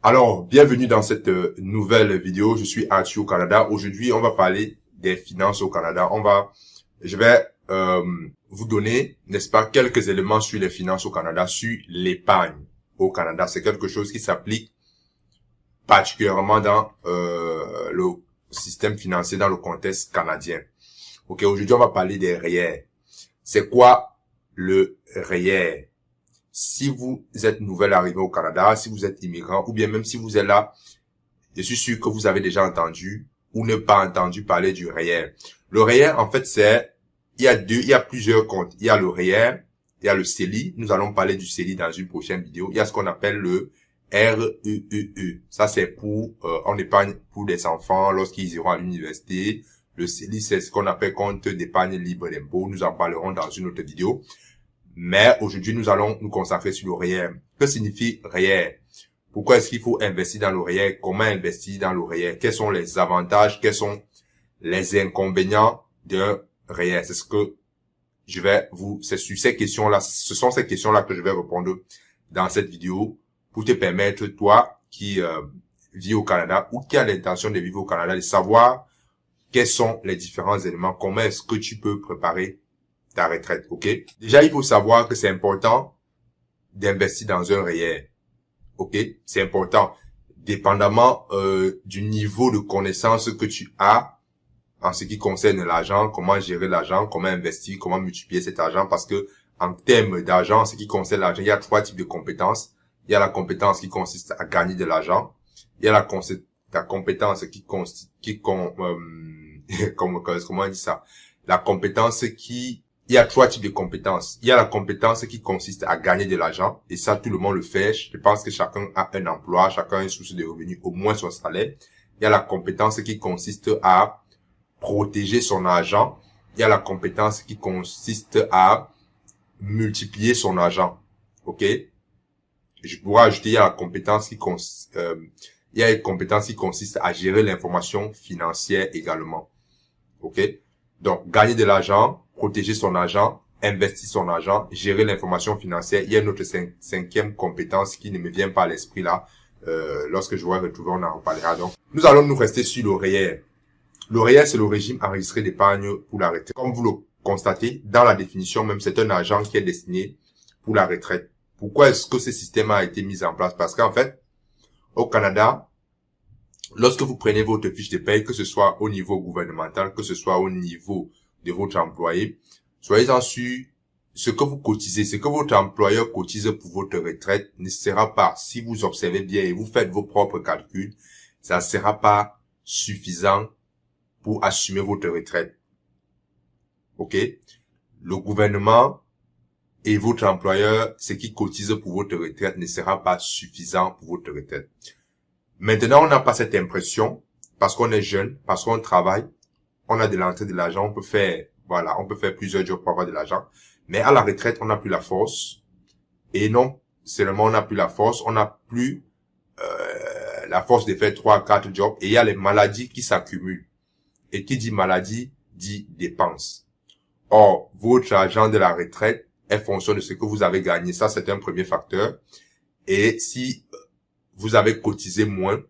Alors, bienvenue dans cette nouvelle vidéo. Je suis Archie au Canada. Aujourd'hui, on va parler des finances au Canada. Je vais vous donner, n'est-ce pas, quelques éléments sur les finances au Canada, sur l'épargne au Canada. C'est quelque chose qui s'applique particulièrement dans le système financier, dans le contexte canadien. Ok, aujourd'hui, on va parler des REER. C'est quoi le REER? Si vous êtes nouvel arrivé au Canada, si vous êtes immigrant, ou bien même si vous êtes là, je suis sûr que vous avez déjà entendu ou ne pas entendu parler du REER. Le REER, en fait, il y a plusieurs comptes. Il y a le REER, il y a le CELI. Nous allons parler du CELI dans une prochaine vidéo. Il y a ce qu'on appelle le REEE. Ça, c'est on épargne pour des enfants lorsqu'ils iront à l'université. Le CELI, c'est ce qu'on appelle compte d'épargne libre d'impôt. Nous en parlerons dans une autre vidéo. Mais aujourd'hui, nous allons nous consacrer sur le REER. Que signifie REER? Pourquoi est-ce qu'il faut investir dans le REER? Comment investir dans le REER? Quels sont les avantages? Quels sont les inconvénients d'un REER? C'est sur ces questions-là, ce sont ces questions-là que je vais répondre dans cette vidéo pour te permettre, toi, qui vis au Canada ou qui a l'intention de vivre au Canada, de savoir quels sont les différents éléments, comment est-ce que tu peux préparer ta retraite, ok? Déjà, il faut savoir que c'est important d'investir dans un REER, ok? C'est important, dépendamment du niveau de connaissance que tu as en ce qui concerne l'argent, comment gérer l'argent, comment investir, comment multiplier cet argent, parce que en termes d'argent, en ce qui concerne l'argent, il y a trois types de compétences. Il y a la compétence qui consiste à gagner de l'argent. Il y a la compétence comment on dit ça? La compétence il y a trois types de compétences. Il y a la compétence qui consiste à gagner de l'argent. Et ça, tout le monde le fait. Je pense que chacun a un emploi, chacun a une source de revenus, au moins son salaire. Il y a la compétence qui consiste à protéger son argent. Il y a la compétence qui consiste à multiplier son argent. Ok? Je pourrais ajouter, il y a une compétence qui consiste à gérer l'information financière également. Ok? Donc, gagner de l'argent, protéger son argent, investir son argent, gérer l'information financière. Il y a une autre cinquième compétence qui ne me vient pas à l'esprit là. Lorsque je vais retrouver, on en reparlera. Donc, nous allons nous rester sur le REER. Le REER, c'est le régime enregistré d'épargne pour la retraite. Comme vous le constatez, dans la définition même, c'est un argent qui est destiné pour la retraite. Pourquoi est-ce que ce système a été mis en place? Parce qu'en fait, au Canada, lorsque vous prenez votre fiche de paye, que ce soit au niveau gouvernemental, que ce soit au niveau de votre employé, soyez-en sûr, ce que vous cotisez, ce que votre employeur cotise pour votre retraite ne sera pas, si vous observez bien et vous faites vos propres calculs, ça ne sera pas suffisant pour assumer votre retraite. Ok? Le gouvernement et votre employeur, ce qui cotise pour votre retraite ne sera pas suffisant pour votre retraite. Maintenant, on n'a pas cette impression, parce qu'on est jeune, parce qu'on travaille, on a de l'entrée de l'argent, on peut faire plusieurs jobs pour avoir de l'argent. Mais à la retraite, on n'a plus la force. Et non seulement on n'a plus la force, on n'a plus la force de faire 3 à 4 jobs. Et il y a les maladies qui s'accumulent. Et qui dit maladie, dit dépense. Or, votre argent de la retraite est fonction de ce que vous avez gagné. Ça, c'est un premier facteur. Et si vous avez cotisé moins,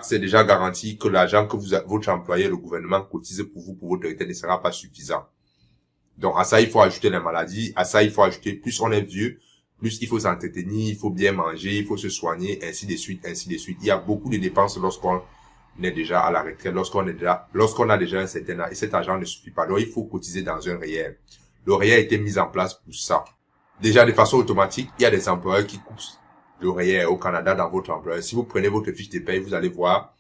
c'est déjà garanti que l'argent que votre employeur, le gouvernement cotise pour vous, pour votre retraite, ne sera pas suffisant. Donc, à ça, il faut ajouter les maladies. À ça, il faut ajouter, plus on est vieux, plus il faut s'entretenir, il faut bien manger, il faut se soigner, ainsi de suite, ainsi de suite. Il y a beaucoup de dépenses lorsqu'on est déjà à la retraite, lorsqu'on a déjà un certain âge, et cet argent ne suffit pas. Donc, il faut cotiser dans un REER. Le REER a été mis en place pour ça. Déjà, de façon automatique, il y a des employeurs qui coûtent le REER au Canada dans votre employeur. Si vous prenez votre fiche de paye, vous allez voir,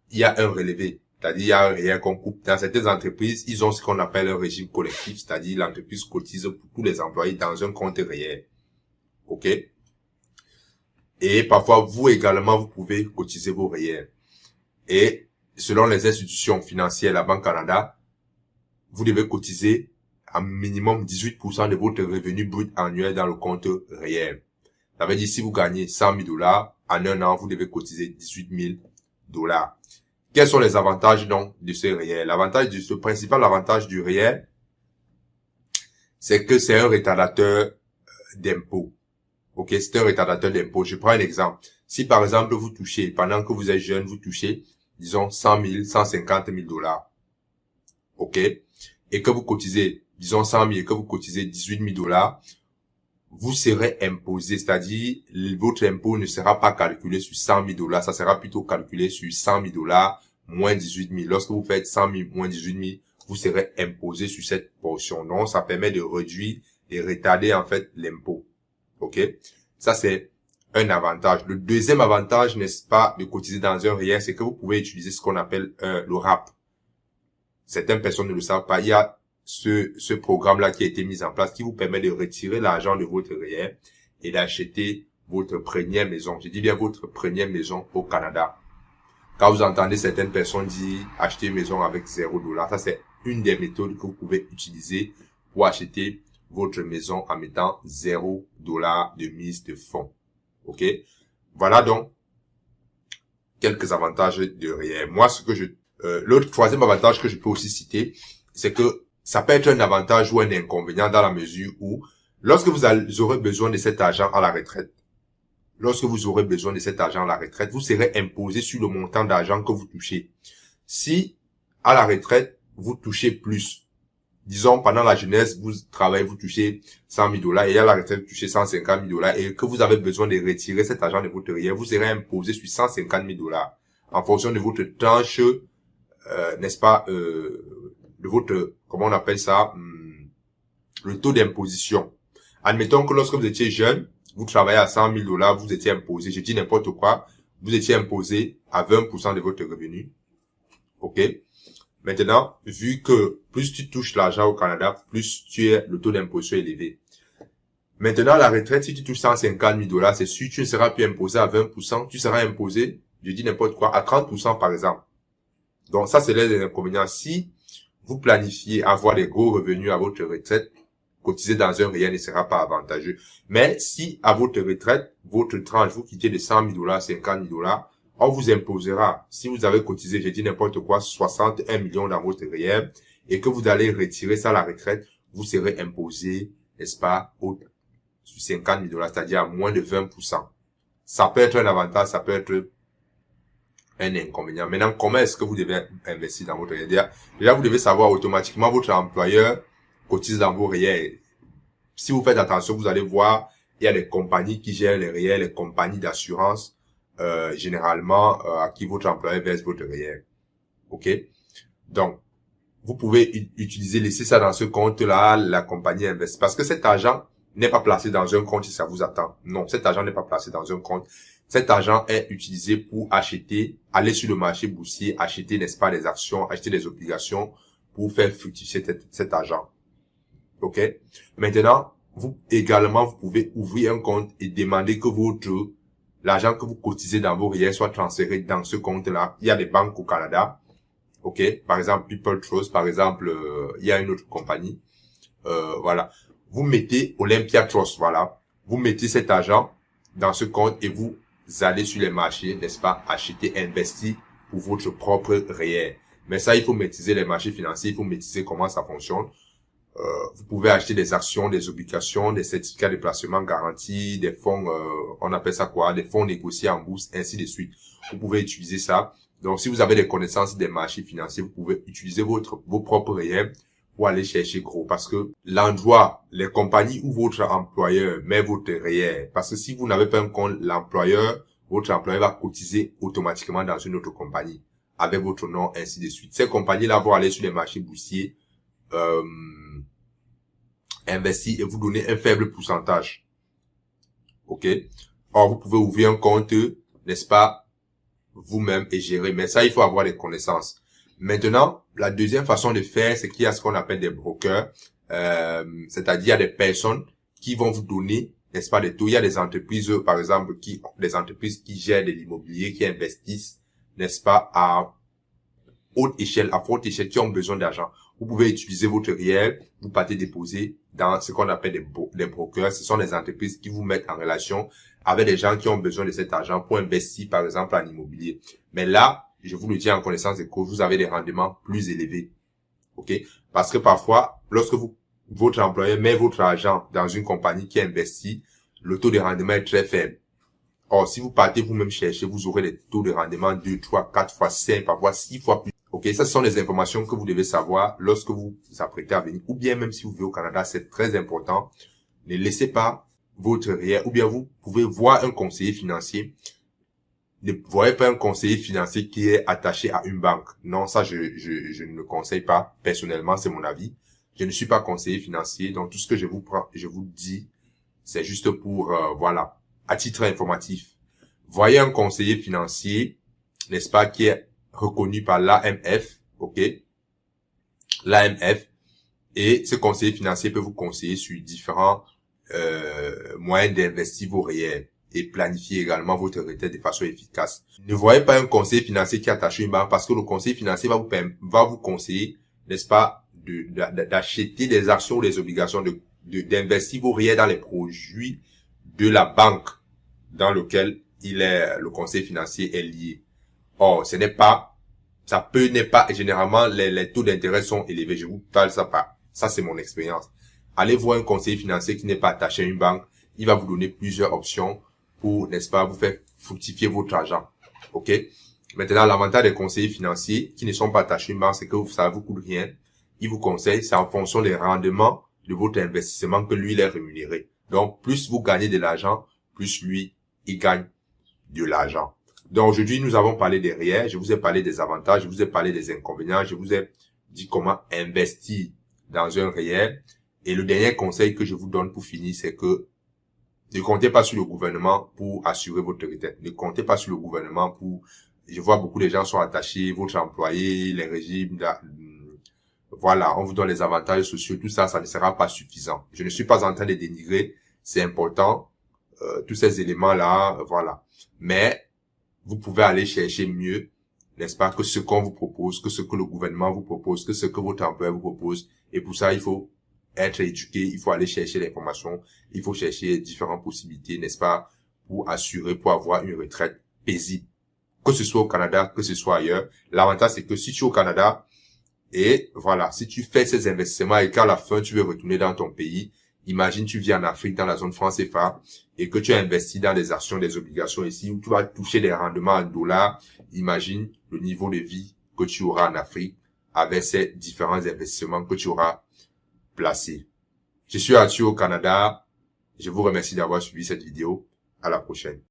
il y a un relevé. C'est-à-dire, il y a un REER qu'on coupe. Dans certaines entreprises, ils ont ce qu'on appelle un régime collectif, c'est-à-dire l'entreprise cotise pour tous les employés dans un compte REER. OK? Et parfois, vous également, vous pouvez cotiser vos REER. Et selon les institutions financières, la Banque Canada, vous devez cotiser un minimum 18% de votre revenu brut annuel dans le compte REER. Ça veut dire, si vous gagnez 100 000 $, en un an, vous devez cotiser 18 000 $. Quels sont les avantages donc de ce REER? Le principal avantage du REER, c'est que c'est un retardateur d'impôt. Ok, c'est un retardateur d'impôt. Je prends un exemple. Si par exemple vous touchez, pendant que vous êtes jeune, vous touchez, disons 100 000, 150 000 $, ok, et que vous cotisez, disons 100 000, et que vous cotisez 18 000 $, vous serez imposé, c'est-à-dire votre impôt ne sera pas calculé sur 100 000 $, ça sera plutôt calculé sur 100 000 $ moins 18 000. Lorsque vous faites 100 000 moins 18 000, vous serez imposé sur cette portion. Donc, ça permet de réduire et retarder en fait l'impôt. Ok, ça c'est un avantage. Le deuxième avantage, n'est-ce pas, de cotiser dans un REER, c'est que vous pouvez utiliser ce qu'on appelle le RAP. Certaines personnes ne le savent pas. Il y a ce programme-là qui a été mis en place qui vous permet de retirer l'argent de votre REER et d'acheter votre première maison. Je dis bien votre première maison au Canada. Quand vous entendez certaines personnes dire acheter une maison avec $0, ça c'est une des méthodes que vous pouvez utiliser pour acheter votre maison en mettant $0 de mise de fonds. Ok? Voilà donc quelques avantages de REER. Moi, l'autre troisième avantage que je peux aussi citer, c'est que ça peut être un avantage ou un inconvénient dans la mesure où, lorsque vous aurez besoin de cet argent à la retraite, vous serez imposé sur le montant d'argent que vous touchez. Si, à la retraite, vous touchez plus, disons, pendant la jeunesse, vous travaillez, vous touchez 100 000 $, et à la retraite, vous touchez 150 000 $, et que vous avez besoin de retirer cet argent de votre REER, vous serez imposé sur 150 000 $, en fonction de votre tranche, n'est-ce pas, de votre, comment on appelle ça, le taux d'imposition. Admettons que lorsque vous étiez jeune, vous travaillez à 100 000 $, vous étiez imposé, je dis n'importe quoi, vous étiez imposé à 20% de votre revenu. Ok? Maintenant, vu que plus tu touches l'argent au Canada, plus le taux d'imposition est élevé. Maintenant, à la retraite, si tu touches 150 000 $, c'est sûr, tu ne seras plus imposé à 20%, tu seras imposé, je dis n'importe quoi, à 30% par exemple. Donc ça, c'est les inconvénients. Si vous planifiez avoir des gros revenus à votre retraite, cotiser dans un REER ne sera pas avantageux. Mais si à votre retraite, votre tranche, vous quittez de 100 000 $, 50 000 $, on vous imposera, si vous avez cotisé, je dis n'importe quoi, 61 millions dans votre REER, et que vous allez retirer ça à la retraite, vous serez imposé, n'est-ce pas, sur 50 000 $, c'est-à-dire à moins de 20%. Ça peut être un avantage, ça peut être un inconvénient. Maintenant, comment est-ce que vous devez investir dans votre REER? Déjà, vous devez savoir automatiquement votre employeur cotise dans vos REER. Si vous faites attention, vous allez voir, il y a des compagnies qui gèrent les REER, les compagnies d'assurance, généralement, à qui votre employeur verse votre REER. Ok? Donc, vous pouvez laisser ça dans ce compte-là, la compagnie investit. Parce que cet argent n'est pas placé dans un compte si ça vous attend. Non, cet argent n'est pas placé dans un compte. Cet argent est utilisé pour aller sur le marché boursier, acheter, n'est-ce pas, des actions, acheter des obligations pour faire fructifier cet argent. Ok? Maintenant, vous pouvez ouvrir un compte et demander que l'argent que vous cotisez dans vos REER soit transféré dans ce compte-là. Il y a des banques au Canada. Ok? Par exemple, People Trust, par exemple, il y a une autre compagnie. Voilà. Vous mettez Olympia Trust, voilà. Vous mettez cet argent dans ce compte et vous allez sur les marchés, n'est-ce pas, acheter, investir pour votre propre REER. Mais ça, il faut maîtriser les marchés financiers, il faut maîtriser comment ça fonctionne. Vous pouvez acheter des actions, des obligations, des certificats de placement garantis, des fonds, on appelle ça quoi, des fonds négociés en bourse, ainsi de suite. Vous pouvez utiliser ça. Donc, si vous avez des connaissances des marchés financiers, vous pouvez utiliser vos propres REER pour aller chercher gros. Parce que l'endroit, les compagnies où votre employeur met votre REER, parce que si vous n'avez pas un compte, votre employeur va cotiser automatiquement dans une autre compagnie avec votre nom, ainsi de suite. Ces compagnies-là vont aller sur les marchés boursiers, investir et vous donner un faible pourcentage. Ok? Or, vous pouvez ouvrir un compte, n'est-ce pas, vous-même et gérer. Mais ça, il faut avoir des connaissances. Maintenant, la deuxième façon de faire, c'est qu'il y a ce qu'on appelle des brokers. C'est-à-dire, il y a des personnes qui vont vous donner, n'est-ce pas, des taux. Il y a des entreprises, par exemple, qui gèrent de l'immobilier, qui investissent, n'est-ce pas, à forte échelle, qui ont besoin d'argent. Vous pouvez utiliser votre REER, vous partez déposer dans ce qu'on appelle des brokers. Ce sont des entreprises qui vous mettent en relation avec des gens qui ont besoin de cet argent pour investir, par exemple, en immobilier. Mais là, je vous le dis en connaissance de cause, vous avez des rendements plus élevés. Ok? Parce que parfois, lorsque votre employeur met votre argent dans une compagnie qui investit, le taux de rendement est très faible. Or, si vous partez vous-même chercher, vous aurez des taux de rendement 2, 3, 4 fois, 5, parfois 6 fois plus. Ok, ça ce sont les informations que vous devez savoir lorsque vous vous apprêtez à venir, ou bien même si vous vivez au Canada, c'est très important. Ne laissez pas votre REER, ou bien vous pouvez voir un conseiller financier. Ne voyez pas un conseiller financier qui est attaché à une banque. Non, ça, je ne le conseille pas. Personnellement, c'est mon avis. Je ne suis pas conseiller financier, donc tout ce que je vous dis, c'est juste pour, voilà, à titre informatif. Voyez un conseiller financier, n'est-ce pas, qui est reconnu par l'AMF, ok? L'AMF. Et ce conseiller financier peut vous conseiller sur différents moyens d'investir vos REER et planifier également votre retraite de façon efficace. Ne voyez pas un conseiller financier qui est attaché à une banque parce que le conseiller financier va vous conseiller, n'est-ce pas, d'acheter des actions ou des obligations, d'investir vos REER dans les produits de la banque dans lequel le conseiller financier est lié. Or, généralement, les taux d'intérêt sont élevés. Je vous parle ça pas. Ça, c'est mon expérience. Allez voir un conseiller financier qui n'est pas attaché à une banque. Il va vous donner plusieurs options pour, n'est-ce pas, vous faire fructifier votre argent. OK? Maintenant, l'avantage des conseillers financiers qui ne sont pas attachés à une banque, c'est que ça vous coûte rien. Ils vous conseillent, c'est en fonction des rendements de votre investissement que lui, il est rémunéré. Donc, plus vous gagnez de l'argent, plus lui, il gagne de l'argent. Donc, aujourd'hui, nous avons parlé des REER, je vous ai parlé des avantages, je vous ai parlé des inconvénients, je vous ai dit comment investir dans un REER. Et le dernier conseil que je vous donne pour finir, c'est que ne comptez pas sur le gouvernement pour assurer votre retraite. Ne comptez pas sur le gouvernement je vois beaucoup de gens sont attachés, votre employé, les régimes, voilà, on vous donne les avantages sociaux, tout ça, ça ne sera pas suffisant. Je ne suis pas en train de dénigrer, c'est important, tous ces éléments-là, voilà. Mais, vous pouvez aller chercher mieux, n'est-ce pas, que ce qu'on vous propose, que ce que le gouvernement vous propose, que ce que votre employeur vous propose. Et pour ça, il faut être éduqué, il faut aller chercher l'information, il faut chercher différentes possibilités, n'est-ce pas, pour avoir une retraite paisible. Que ce soit au Canada, que ce soit ailleurs. L'avantage, c'est que si tu es au Canada, et voilà, si tu fais ces investissements et qu'à la fin, tu veux retourner dans ton pays, imagine tu vis en Afrique, dans la zone franc CFA, et que tu as investi dans des actions, des obligations ici, où tu vas toucher des rendements en dollars. Imagine le niveau de vie que tu auras en Afrique avec ces différents investissements que tu auras placés. Je suis Arthur au Canada. Je vous remercie d'avoir suivi cette vidéo. À la prochaine.